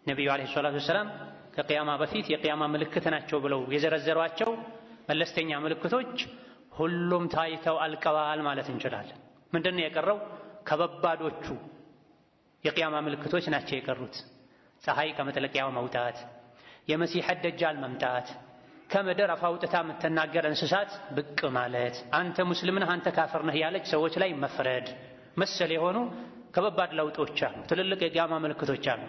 ነቢዩ ዓለይሂ ሰላቱ ወሰላም ከቅያማ በፊት የቅያማ ምልክት ናቸው ብለው የዘረዘሯቸው መለስተኛ ምልክቶች ሁሉም ታይተው አልቀዋል ማለት እንችላለን። ምንድነው የቀረው? ከባባዶቹ የቅያማ ምልክቶች ናቸው የቀሩት። ፀሐይ ከመጥለቂያው መውጣት፣ የመሲሕ ደጃል መምጣት፣ ከምድር አፍ አውጥታ የምትናገር እንስሳት ብቅ ማለት፣ አንተ ሙስሊም ነህ አንተ ካፍር ነህ ያለች ሰዎች ላይ መፍረድ መሰል የሆኑ ከባባድ ለውጦች አሉ። ትልልቅ የቅያማ ምልክቶች አሉ።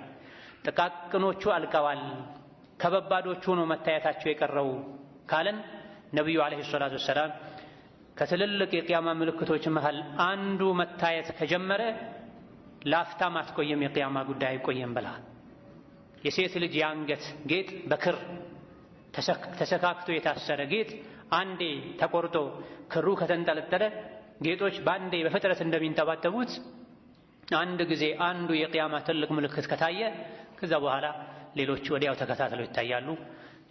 ጥቃቅኖቹ አልቀዋል፣ ከባባዶቹ ነው መታየታቸው የቀረው ካለን ነቢዩ ዓለይሂ ሰላቱ ወሰላም ከትልልቅ የቅያማ ምልክቶች መሃል አንዱ መታየት ከጀመረ ላፍታም አትቆየም የቅያማ ጉዳይ አይቆየም ብለዋል። የሴት ልጅ የአንገት ጌጥ በክር ተሰካክቶ የታሰረ ጌጥ አንዴ ተቆርጦ ክሩ ከተንጠለጠለ ጌጦች በአንዴ በፍጥረት እንደሚንጠባጠቡት አንድ ጊዜ አንዱ የቅያማ ትልቅ ምልክት ከታየ ከዛ በኋላ ሌሎች ወዲያው ተከታትለው ይታያሉ።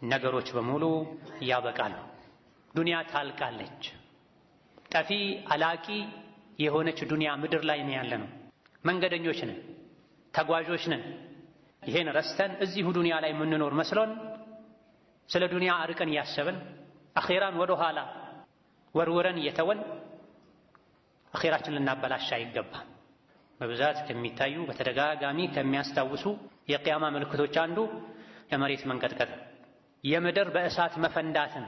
ነገሮች በሙሉ ያበቃሉ። ዱንያ ታልቃለች። ጠፊ አላቂ የሆነች ዱንያ ምድር ላይ ነው ያለነው። መንገደኞች ነን፣ ተጓዦች ነን። ይሄን ረስተን እዚሁ ዱንያ ላይ የምንኖር መስሎን ስለ ዱንያ አርቀን እያሰብን አኼራን ወደ ኋላ ወርውረን እየተወን አኼራችን ልናበላሽ አይገባም። በብዛት ከሚታዩ በተደጋጋሚ ከሚያስታውሱ የቅያማ ምልክቶች አንዱ የመሬት መንቀጥቀጥ፣ የምድር በእሳት መፈንዳትን።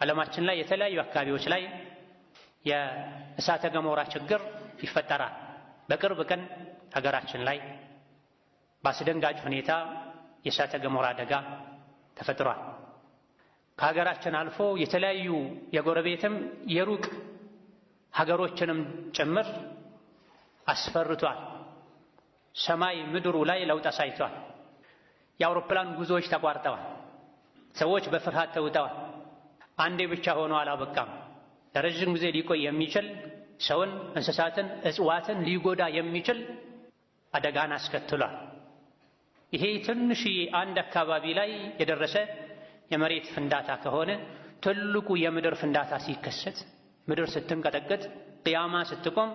ዓለማችን ላይ የተለያዩ አካባቢዎች ላይ የእሳተ ገሞራ ችግር ይፈጠራል። በቅርብ ቀን ሀገራችን ላይ በአስደንጋጭ ሁኔታ የእሳተ ገሞራ አደጋ ተፈጥሯል። ከሀገራችን አልፎ የተለያዩ የጎረቤትም የሩቅ ሀገሮችንም ጭምር አስፈርቷል። ሰማይ ምድሩ ላይ ለውጥ አሳይቷል። የአውሮፕላን ጉዞዎች ተቋርጠዋል። ሰዎች በፍርሃት ተውጠዋል። አንዴ ብቻ ሆኖ አላበቃም። ለረጅም ጊዜ ሊቆይ የሚችል ሰውን፣ እንስሳትን፣ እጽዋትን ሊጎዳ የሚችል አደጋን አስከትሏል። ይሄ ትንሽዬ አንድ አካባቢ ላይ የደረሰ የመሬት ፍንዳታ ከሆነ ትልቁ የምድር ፍንዳታ ሲከሰት፣ ምድር ስትንቀጠቀጥ፣ ቅያማ ስትቆም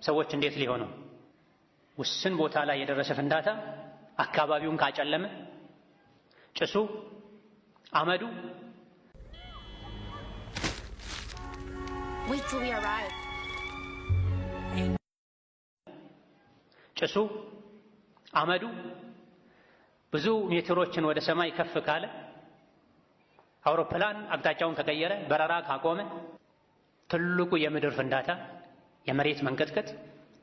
ሰዎች እንዴት ሊሆኑ? ውስን ቦታ ላይ የደረሰ ፍንዳታ አካባቢውን ካጨለመ ጭሱ፣ አመዱ ጭሱ አመዱ ብዙ ሜትሮችን ወደ ሰማይ ከፍ ካለ፣ አውሮፕላን አቅጣጫውን ከቀየረ፣ በረራ ካቆመ፣ ትልቁ የምድር ፍንዳታ የመሬት መንቀጥቀጥ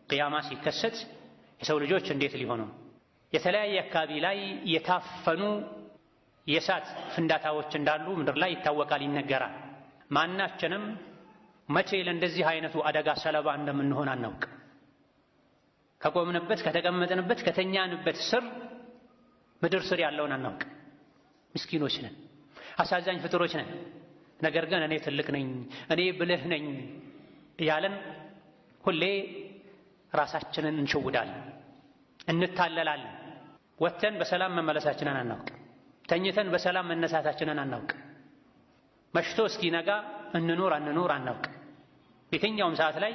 ቅያማ ሲከሰት የሰው ልጆች እንዴት ሊሆኑ? የተለያየ አካባቢ ላይ የታፈኑ የእሳት ፍንዳታዎች እንዳሉ ምድር ላይ ይታወቃል፣ ይነገራል። ማናችንም መቼ ለእንደዚህ አይነቱ አደጋ ሰለባ እንደምንሆን አናውቅ። ከቆምንበት፣ ከተቀመጥንበት፣ ከተኛንበት ስር ምድር ስር ያለውን አናውቅ። ምስኪኖች ነን፣ አሳዛኝ ፍጡሮች ነን። ነገር ግን እኔ ትልቅ ነኝ፣ እኔ ብልህ ነኝ እያለን ሁሌ ራሳችንን እንሸውዳለን፣ እንታለላለን። ወጥተን በሰላም መመለሳችንን አናውቅ። ተኝተን በሰላም መነሳታችንን አናውቅ። መሽቶ እስኪነጋ እንኑር አንኑር አናውቅ። የትኛውም ሰዓት ላይ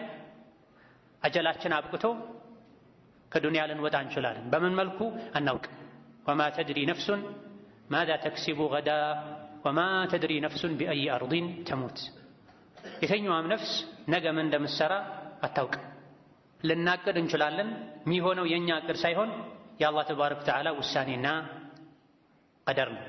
አጀላችን አብቅቶ ከዱንያ ልንወጣ እንችላለን። በምን መልኩ አናውቅ። ወማ ተድሪ ነፍሱን ማዛ ተክሲቡ ገዳ ወማ ተድሪ ነፍሱን ቢአይ አርዲን ተሙት። የትኛውም ነፍስ ነገ ምን እንደምትሰራ አታውቅ። ልናቅድ እንችላለን። የሚሆነው የእኛ እቅድ ሳይሆን የአላህ ተባረከ ወተዓላ ውሳኔና ቀደር ነው።